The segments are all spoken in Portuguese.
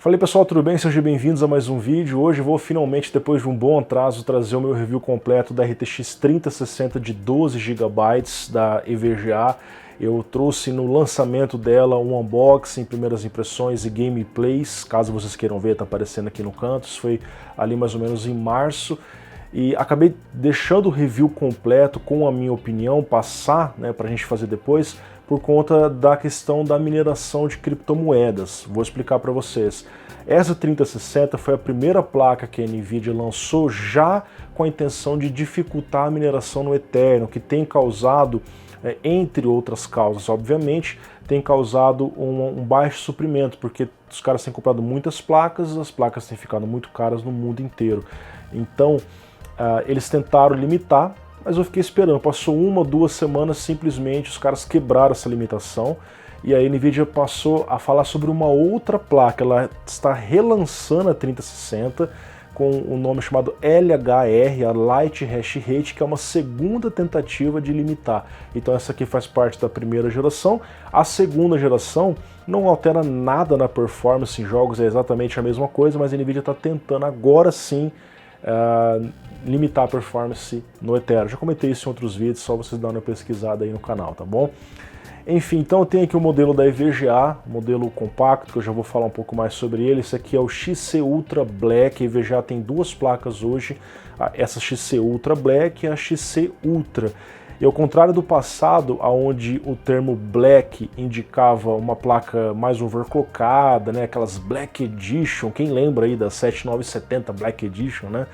Fala aí pessoal, tudo bem? Sejam bem-vindos a mais um vídeo. Hoje vou finalmente, depois de um bom atraso, trazer o meu review completo da RTX 3060 de 12 GB da EVGA. Eu trouxe no lançamento dela um unboxing, primeiras impressões e gameplays, caso vocês queiram ver, tá aparecendo aqui no canto. Isso foi ali mais ou menos em março. E acabei deixando o review completo com a minha opinião, passar, né, pra gente fazer depois, por conta da questão da mineração de criptomoedas. Vou explicar para vocês. Essa 3060 foi a primeira placa que a Nvidia lançou já com a intenção de dificultar a mineração no Ethereum, que tem causado, entre outras causas, obviamente, tem causado um baixo suprimento, porque os caras têm comprado muitas placas, as placas têm ficado muito caras no mundo inteiro. Então, eles tentaram limitar, mas eu fiquei esperando. Passou 1 ou 2 semanas, simplesmente os caras quebraram essa limitação e a Nvidia passou a falar sobre uma outra placa. Ela está relançando a 3060 com um nome chamado LHR, a Light Hash Rate, que é uma segunda tentativa de limitar. Então essa aqui faz parte da primeira geração. A segunda geração não altera nada na performance em jogos, é exatamente a mesma coisa, mas a Nvidia está tentando agora sim limitar a performance no Ethereum. Já comentei isso em outros vídeos, só vocês darem uma pesquisada aí no canal, tá bom? Enfim, então eu tenho aqui o modelo da EVGA, modelo compacto, que eu já vou falar um pouco mais sobre ele. Esse aqui é o XC Ultra Black. A EVGA tem duas placas hoje, essa XC Ultra Black e a XC Ultra. E ao contrário do passado, onde o termo Black indicava uma placa mais overclockada, né, aquelas Black Edition, quem lembra aí da 7970 Black Edition, né?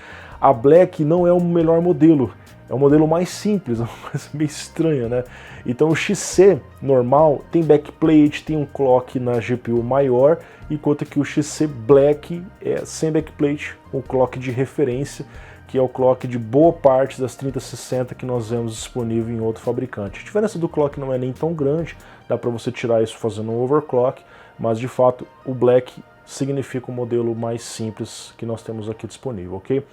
A Black não é o melhor modelo, é um modelo mais simples, é uma coisa meio estranha, né? Então o XC normal tem backplate, tem um clock na GPU maior, enquanto que o XC Black é sem backplate, um clock de referência, que é o clock de boa parte das 3060 que nós vemos disponível em outro fabricante. A diferença do clock não é nem tão grande, dá para você tirar isso fazendo um overclock, mas de fato o Black significa o modelo mais simples que nós temos aqui disponível, ok?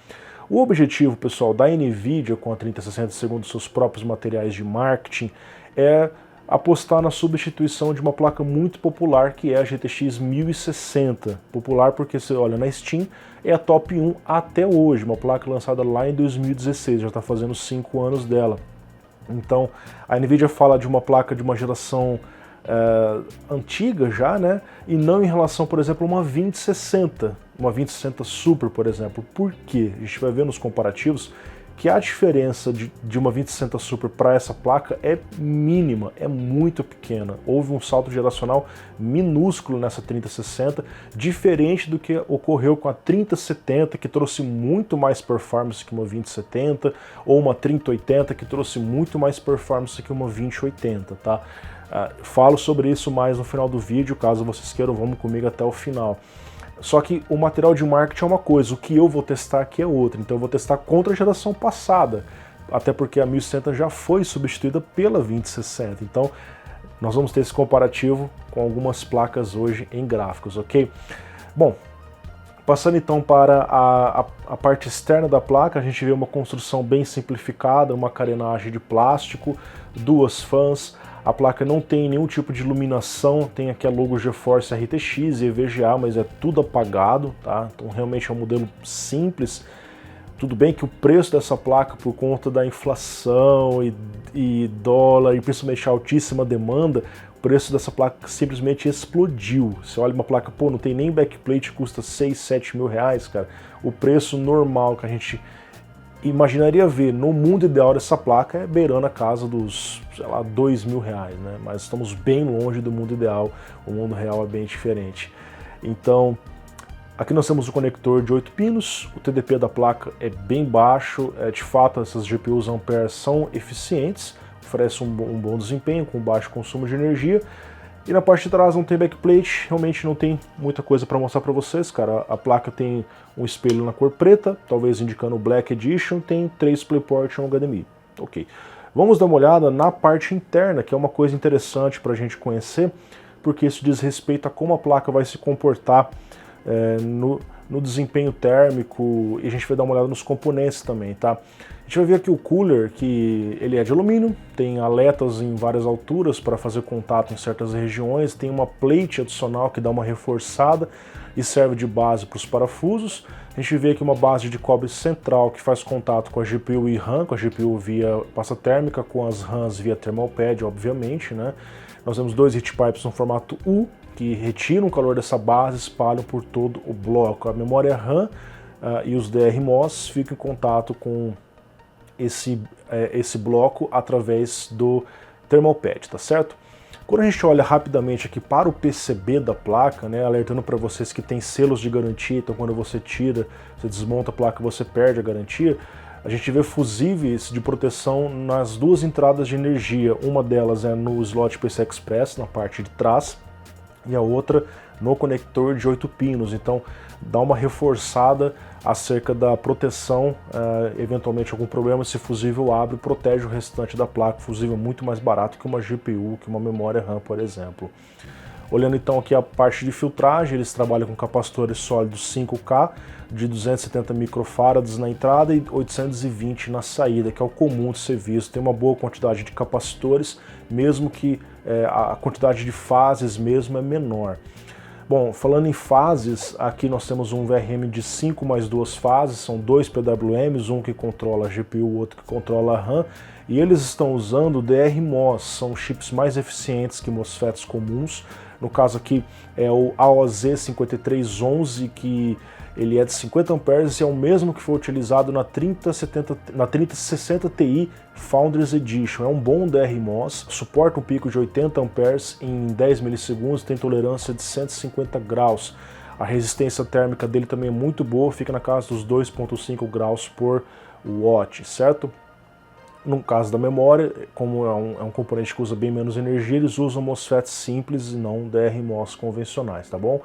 O objetivo, pessoal, da Nvidia com a 3060, segundo seus próprios materiais de marketing, é apostar na substituição de uma placa muito popular, que é a GTX 1060. Popular porque, você olha, na Steam é a top 1 até hoje, uma placa lançada lá em 2016, já está fazendo 5 anos dela. Então, a Nvidia fala de uma placa de uma geração antiga já, né? E não em relação, por exemplo, a uma 2060, uma 2060 Super, por exemplo. Por quê? A gente vai ver nos comparativos que a diferença de uma 2060 Super para essa placa é mínima, é muito pequena. Houve um salto geracional minúsculo nessa 3060, diferente do que ocorreu com a 3070, que trouxe muito mais performance que uma 2070, ou uma 3080, que trouxe muito mais performance que uma 2080, tá? Falo sobre isso mais no final do vídeo, caso vocês queiram, vamos comigo até o final. Só que o material de marketing é uma coisa, o que eu vou testar aqui é outra. Então eu vou testar contra a geração passada, até porque a 1060 já foi substituída pela 2060. Então nós vamos ter esse comparativo com algumas placas hoje em gráficos, ok? Bom, passando então para a parte externa da placa, a gente vê uma construção bem simplificada, uma carenagem de plástico, duas fãs. A placa não tem nenhum tipo de iluminação, tem aqui a logo GeForce RTX e EVGA, mas é tudo apagado, tá? Então realmente é um modelo simples. Tudo bem que o preço dessa placa, por conta da inflação e dólar, e principalmente a altíssima demanda, o preço dessa placa simplesmente explodiu. Você olha uma placa, pô, não tem nem backplate, custa 6, 7 mil reais, cara. O preço normal que a gente imaginaria ver no mundo ideal dessa placa é beirando a casa dos, sei lá, 2 mil reais, né? Mas estamos bem longe do mundo ideal, o mundo real é bem diferente. Então, aqui nós temos o conector de 8 pinos, o TDP da placa é bem baixo, de fato essas GPUs Ampere são eficientes, oferecem um bom desempenho com baixo consumo de energia. E na parte de trás não tem backplate, realmente não tem muita coisa para mostrar para vocês, cara. A placa tem um espelho na cor preta, talvez indicando o Black Edition, tem 3 DisplayPort e um HDMI. Ok. Vamos dar uma olhada na parte interna, que é uma coisa interessante para a gente conhecer, porque isso diz respeito a como a placa vai se comportar no desempenho térmico, e a gente vai dar uma olhada nos componentes também, tá? A gente vai ver aqui o cooler, que ele é de alumínio, tem aletas em várias alturas para fazer contato em certas regiões, tem uma plate adicional que dá uma reforçada. e serve de base para os parafusos. A gente vê aqui uma base de cobre central que faz contato com a GPU e RAM, com a GPU via pasta térmica, com as RAMs via thermal pad, obviamente, né? Nós temos dois heat pipes no formato U, que retiram o calor dessa base e espalham por todo o bloco. A memória RAM e os DRMOS ficam em contato com esse bloco através do thermal pad, tá certo? Quando a gente olha rapidamente aqui para o PCB da placa, né, alertando para vocês que tem selos de garantia, então quando você tira, você desmonta a placa, você perde a garantia, a gente vê fusíveis de proteção nas duas entradas de energia. Uma delas é no slot PCI Express, na parte de trás, e a outra no conector de 8 pinos. Então dá uma reforçada acerca da proteção, eventualmente algum problema, esse fusível abre e protege o restante da placa. Fusível é muito mais barato que uma GPU, que uma memória RAM, por exemplo. Olhando então aqui a parte de filtragem, eles trabalham com capacitores sólidos 5K de 270 microfarads na entrada e 820 na saída, que é o comum de ser visto. Tem uma boa quantidade de capacitores, mesmo que a quantidade de fases mesmo é menor. Bom, falando em fases, aqui nós temos um VRM de 5 mais 2 fases, são dois PWMs, um que controla a GPU, o outro que controla a RAM, e eles estão usando DRMOS, são chips mais eficientes que MOSFETs comuns. No caso aqui é o AOZ5311, que ele é de 50 amperes e é o mesmo que foi utilizado na 3060 Ti Founders Edition. É um bom DRMOS, suporta um pico de 80 amperes em 10 milissegundos, tem tolerância de 150 graus. A resistência térmica dele também é muito boa, fica na casa dos 2,5 graus por watt, certo? No caso da memória, como é um componente que usa bem menos energia, eles usam MOSFETs simples e não DRMOS convencionais, tá bom?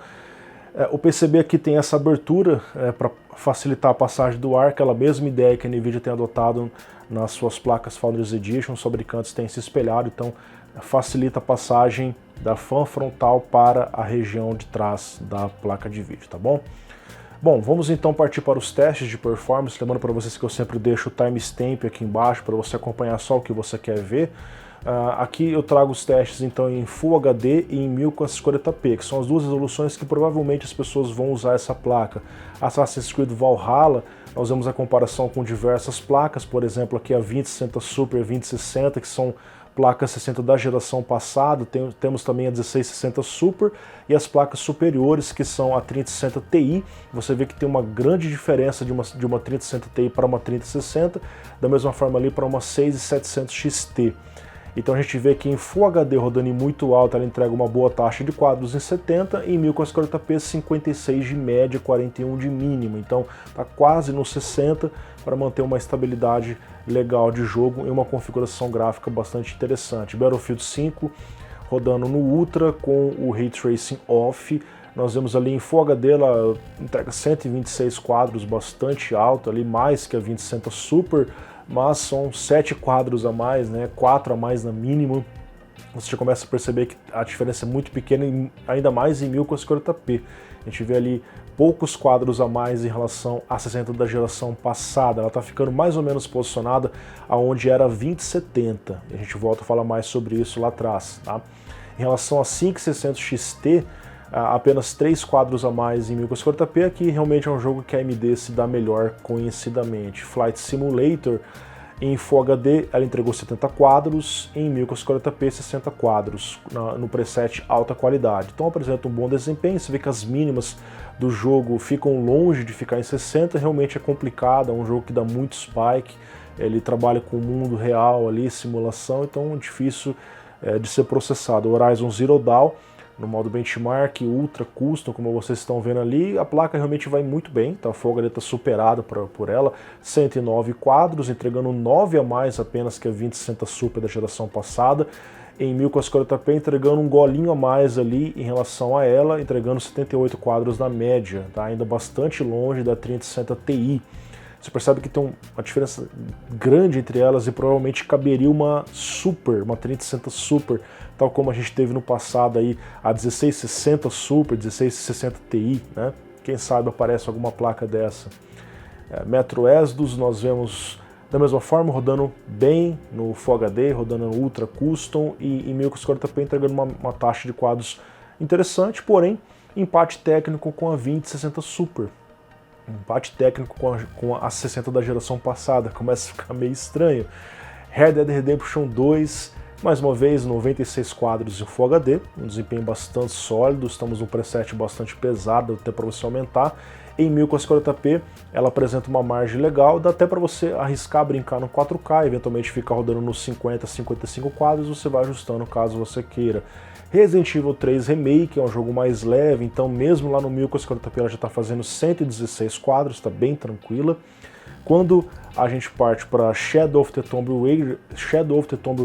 O PCB aqui tem essa abertura para facilitar a passagem do ar, aquela mesma ideia que a NVIDIA tem adotado nas suas placas Founders Edition, os fabricantes têm se espelhado, então facilita a passagem da fan frontal para a região de trás da placa de vídeo, tá bom? Bom, vamos então partir para os testes de performance, lembrando para vocês que eu sempre deixo o timestamp aqui embaixo para você acompanhar só o que você quer ver. Aqui eu trago os testes então em Full HD e em 1440p, que são as duas resoluções que provavelmente as pessoas vão usar essa placa. Assassin's Creed Valhalla, nós vemos a comparação com diversas placas, por exemplo aqui a 2060 Super e 2060, que são placas 60 da geração passada, temos também a 1660 Super e as placas superiores que são a 3060 Ti. Você vê que tem uma grande diferença de uma 3060 Ti para uma 3060, da mesma forma ali para uma 6700 XT. Então a gente vê que em Full HD rodando em muito alto ela entrega uma boa taxa de quadros em 70 e em 1440p 56 de média, 41 de mínima. Então está quase no 60 para manter uma estabilidade legal de jogo e uma configuração gráfica bastante interessante. Battlefield 5 rodando no Ultra com o Ray Tracing off. Nós vemos ali em Full HD, ela entrega 126 quadros, bastante alto, ali mais que a 2060 Super, mas são 7 quadros a mais, né? 4 a mais na mínima. Você já começa a perceber que a diferença é muito pequena, ainda mais em 1440p. A gente vê ali poucos quadros a mais em relação a 60 da geração passada. Ela está ficando mais ou menos posicionada aonde era 2070. A gente volta a falar mais sobre isso lá atrás, tá? Em relação a 5600 XT, apenas 3 quadros a mais em 1440p, aqui realmente é um jogo que a AMD se dá melhor conhecidamente. Flight Simulator, em Full HD, ela entregou 70 quadros, em 1440p 60 quadros, no preset alta qualidade. Então apresenta um bom desempenho, você vê que as mínimas do jogo ficam longe de ficar em 60, realmente é complicado, é um jogo que dá muito spike, ele trabalha com o mundo real ali, simulação, então é difícil de ser processado. O Horizon Zero Dawn, no modo benchmark, ultra custom, como vocês estão vendo ali, a placa realmente vai muito bem, tá? A Full HD está superada por ela, 109 quadros, entregando 9 a mais apenas que a 2060 Super da geração passada, em 1440p entregando um golinho a mais ali em relação a ela, entregando 78 quadros na média, tá? Ainda bastante longe da 3060 Ti. Você percebe que tem uma diferença grande entre elas e provavelmente caberia uma Super, uma 3060 Super, tal como a gente teve no passado aí a 1660 Super, 1660 Ti, né? Quem sabe aparece alguma placa dessa. Metro Exodus nós vemos da mesma forma rodando bem no Full HD, rodando no Ultra Custom e em 1440p entregando uma taxa de quadros interessante, porém empate técnico com a 2060 Super. Empate técnico com a 60 da geração passada, começa a ficar meio estranho. Red Dead Redemption 2, mais uma vez 96 quadros em Full HD, um desempenho bastante sólido, estamos num preset bastante pesado, até para você aumentar. Em 1440p ela apresenta uma margem legal, dá até para você arriscar brincar no 4K, eventualmente ficar rodando nos 50, 55 quadros, você vai ajustando caso você queira. Resident Evil 3 Remake é um jogo mais leve, então mesmo lá no 1440p ela já está fazendo 116 quadros, está bem tranquila. Quando a gente parte para Shadow of the Tomb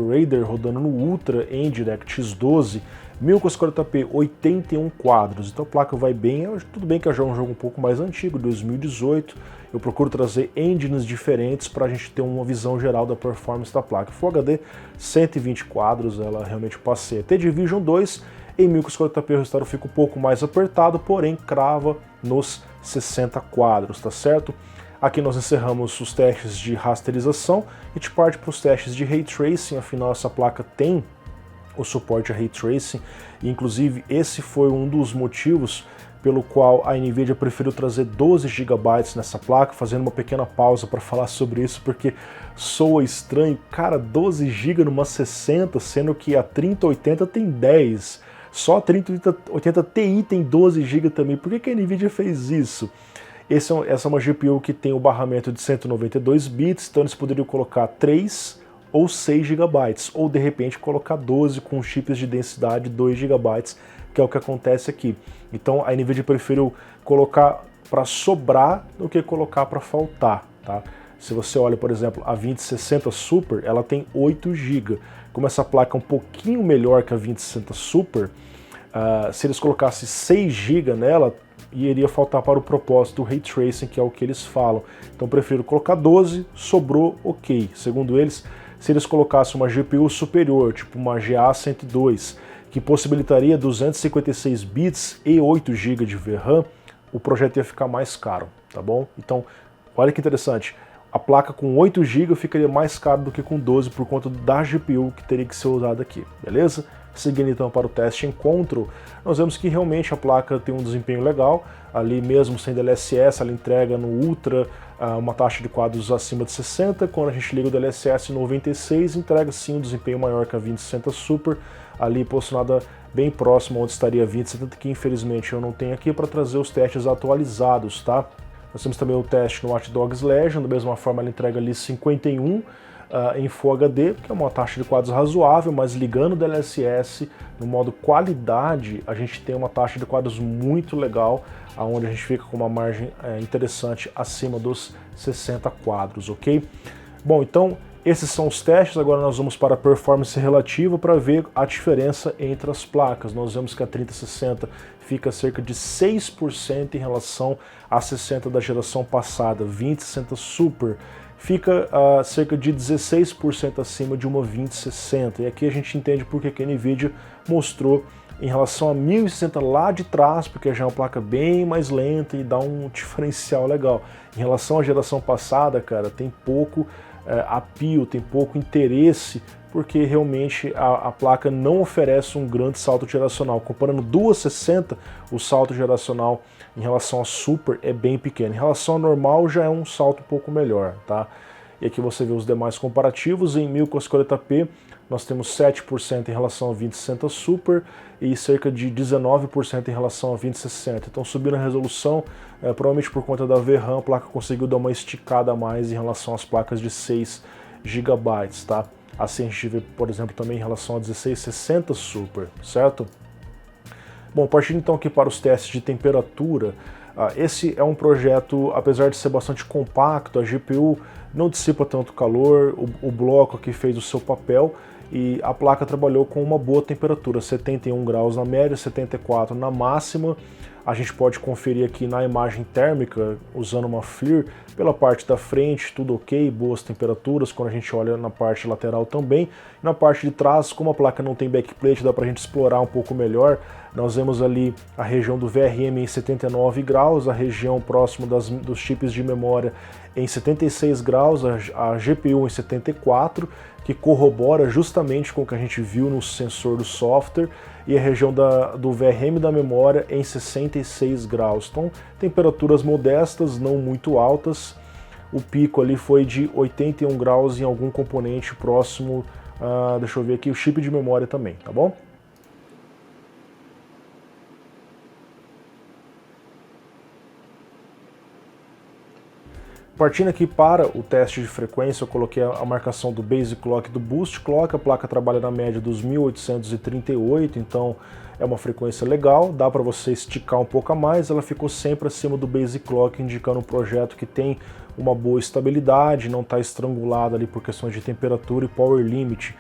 Raider rodando no Ultra em DirectX 12, 1440p 81 quadros, então a placa vai bem. Tudo bem que já é um jogo um pouco mais antigo, 2018, eu procuro trazer engines diferentes para a gente ter uma visão geral da performance da placa. Full HD 120 quadros, ela realmente passeia. The Division 2 em 1440p o resultado fica um pouco mais apertado, porém crava nos 60 quadros, tá certo? Aqui nós encerramos os testes de rasterização e a gente parte para os testes de Ray Tracing, afinal essa placa tem o suporte a Ray Tracing, e inclusive esse foi um dos motivos pelo qual a Nvidia preferiu trazer 12 GB nessa placa, fazendo uma pequena pausa para falar sobre isso, porque soa estranho, cara, 12 GB numa 60, sendo que a 3080 tem 10, só a 3080 Ti tem 12 GB também, por que a Nvidia fez isso? Essa é uma GPU que tem o barramento de 192 bits, então eles poderiam colocar 3 ou 6 GB, ou de repente colocar 12 com chips de densidade 2 GB, que é o que acontece aqui. Então a Nvidia preferiu colocar para sobrar do que colocar para faltar, tá? Se você olha, por exemplo, a 2060 Super, ela tem 8 GB. Como essa placa é um pouquinho melhor que a 2060 Super, se eles colocassem 6 GB nela, iria faltar para o propósito do Ray Tracing, que é o que eles falam. Então prefiro colocar 12, sobrou, ok. Segundo eles, se eles colocassem uma GPU superior, tipo uma GA102, que possibilitaria 256 bits e 8 GB de VRAM, o projeto ia ficar mais caro, tá bom? Então, olha que interessante, a placa com 8 GB ficaria mais caro do que com 12 por conta da GPU que teria que ser usada aqui, beleza? Seguindo então para o teste Encontro, nós vemos que realmente a placa tem um desempenho legal, ali mesmo sem DLSS, ela entrega no Ultra uma taxa de quadros acima de 60, quando a gente liga o DLSS 96, entrega sim um desempenho maior que a 2060 Super, ali posicionada bem próximo onde estaria a 2070, que infelizmente eu não tenho aqui para trazer os testes atualizados, tá? Nós temos também o teste no Watch Dogs Legion, da mesma forma ela entrega ali 51, em Full HD, que é uma taxa de quadros razoável, mas ligando o DLSS no modo qualidade, a gente tem uma taxa de quadros muito legal, onde a gente fica com uma margem interessante acima dos 60 quadros, ok? Bom, então esses são os testes, agora nós vamos para a performance relativa para ver a diferença entre as placas. Nós vemos que a 3060 fica cerca de 6% em relação à 60 da geração passada, 2060 Super fica cerca de 16% acima de uma 2060, e aqui a gente entende porque que a Nvidia mostrou em relação a 1060 lá de trás, porque já é uma placa bem mais lenta e dá um diferencial legal. Em relação à geração passada, cara, tem pouco appeal, tem pouco interesse, porque realmente a placa não oferece um grande salto geracional. Comparando duas 60, o salto geracional em relação a Super é bem pequeno. Em relação ao normal já é um salto um pouco melhor, tá? E aqui você vê os demais comparativos. Em 1440p nós temos 7% em relação a 2060 Super e cerca de 19% em relação a 2060. Então subindo a resolução, provavelmente por conta da VRAM, a placa conseguiu dar uma esticada a mais em relação às placas de 6 GB, tá? Assim a gente vê, por exemplo, também em relação a 1660 Super, certo? Bom, partindo então aqui para os testes de temperatura, esse é um projeto, apesar de ser bastante compacto, a GPU não dissipa tanto calor, o bloco aqui fez o seu papel e a placa trabalhou com uma boa temperatura, 71 graus na média, 74 na máxima. A gente pode conferir aqui na imagem térmica, usando uma FLIR, pela parte da frente, tudo ok, boas temperaturas, quando a gente olha na parte lateral também. Na parte de trás, como a placa não tem backplate, dá pra gente explorar um pouco melhor. Nós vemos ali a região do VRM em 79 graus, a região próximo dos chips de memória em 76 graus, a GPU em 74, que corrobora justamente com o que a gente viu no sensor do software, e a região do VRM da memória em 66 graus. Então, temperaturas modestas, não muito altas. O pico ali foi de 81 graus em algum componente próximo, deixa eu ver aqui, o chip de memória também, tá bom? Partindo aqui para o teste de frequência, eu coloquei a marcação do Basic Clock e do Boost Clock. A placa trabalha na média dos 1838, então é uma frequência legal, dá para você esticar um pouco a mais. Ela ficou sempre acima do Basic Clock, indicando um projeto que tem uma boa estabilidade, não está estrangulado ali por questões de temperatura e power limit.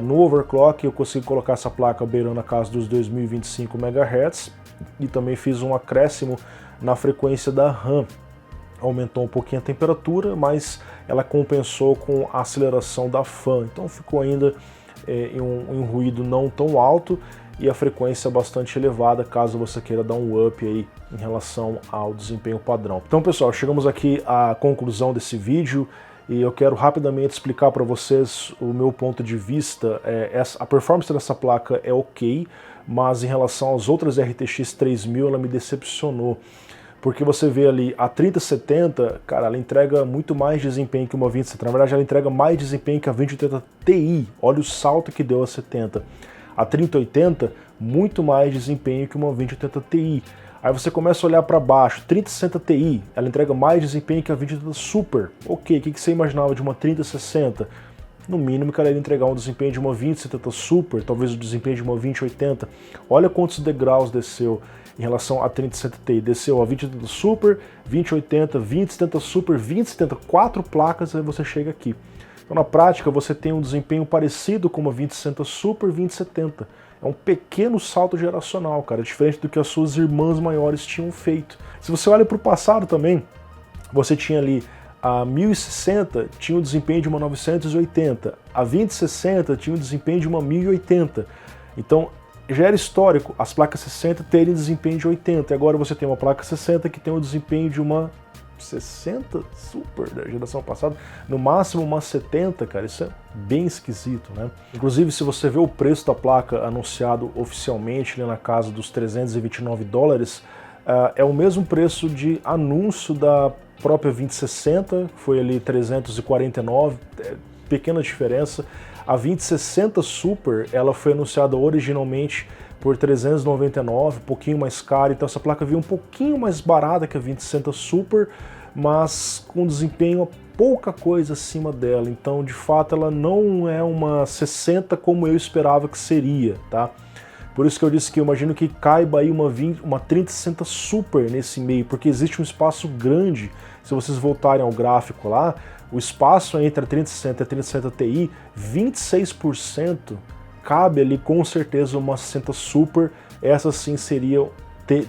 No overclock eu consegui colocar essa placa beirando a casa dos 2025 MHz e também fiz um acréscimo na frequência da RAM. Aumentou um pouquinho a temperatura, mas ela compensou com a aceleração da fan, então ficou ainda em um ruído não tão alto e a frequência bastante elevada, caso você queira dar um up aí em relação ao desempenho padrão. Então, pessoal, chegamos aqui à conclusão desse vídeo e eu quero rapidamente explicar para vocês o meu ponto de vista. A performance dessa placa é ok, mas em relação às outras RTX 3000 ela me decepcionou. Porque você vê ali a 3070, cara, ela entrega muito mais desempenho que uma 2070. Na verdade, ela entrega mais desempenho que a 2080 Ti. Olha o salto que deu a 70. A 3080, muito mais desempenho que uma 2080 Ti. Aí você começa a olhar para baixo, 3060 Ti, ela entrega mais desempenho que a 2080 Super. Ok, o que você imaginava de uma 3060? No mínimo que ela ia entregar um desempenho de uma 2070 Super, talvez o desempenho de uma 2080. Olha quantos degraus desceu em relação a 3060 Ti. Desceu a 2070 Super, 2080, 2070 Super, 2070, 4 placas, aí você chega aqui. Então na prática você tem um desempenho parecido com uma 2060 Super, 2070. É um pequeno salto geracional, cara, diferente do que as suas irmãs maiores tinham feito. Se você olha para o passado também, você tinha ali a 1060 tinha o desempenho de uma 980, a 2060 tinha o desempenho de uma 1080. Então já era histórico as placas 60 terem desempenho de 80, e agora você tem uma placa 60 que tem o desempenho de uma 60 Super da geração passada, no máximo uma 70, cara, isso é bem esquisito, né? Inclusive, se você vê o preço da placa anunciado oficialmente ali na casa dos 329 dólares, é o mesmo preço de anúncio da própria 2060, que foi ali 349, pequena diferença. A 2060 Super, ela foi anunciada originalmente por 399, um pouquinho mais cara, então essa placa veio um pouquinho mais barata que a 2060 Super, mas com desempenho pouca coisa acima dela, então de fato ela não é uma 60 como eu esperava que seria, tá? Por isso que eu disse que eu imagino que caiba aí uma 3060 Super nesse meio, porque existe um espaço grande. Se vocês voltarem ao gráfico lá, o espaço entre a 3060 e a 3060 Ti, 26%, cabe ali com certeza uma 60 Super. Essa sim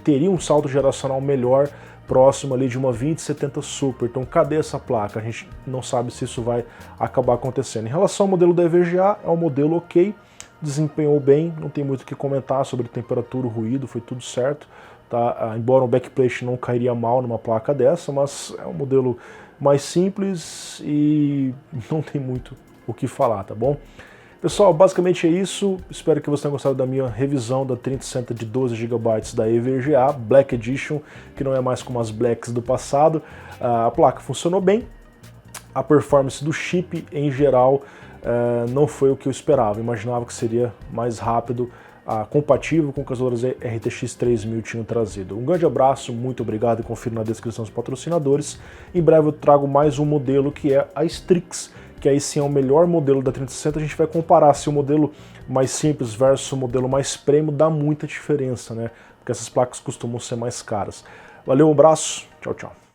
teria um salto geracional melhor, próximo ali de uma 2070 Super. Então cadê essa placa? A gente não sabe se isso vai acabar acontecendo. Em relação ao modelo da EVGA, é um modelo ok, desempenhou bem, não tem muito o que comentar sobre temperatura, ruído, foi tudo certo, tá? Embora o backplate não cairia mal numa placa dessa, mas é um modelo mais simples e não tem muito o que falar, tá bom? Pessoal, basicamente é isso, espero que vocês tenham gostado da minha revisão da 3060 de 12 GB da EVGA Black Edition, que não é mais como as Blacks do passado. A placa funcionou bem, a performance do chip em geral não foi o que eu esperava, imaginava que seria mais rápido, compatível com o que as outras RTX 3000 tinham trazido. Um grande abraço, muito obrigado e confira na descrição os patrocinadores. Em breve eu trago mais um modelo que é a Strix, que aí sim é o melhor modelo da 3060. A gente vai comparar se o modelo mais simples versus o modelo mais premium dá muita diferença, né? Porque essas placas costumam ser mais caras. Valeu, um abraço, tchau, tchau.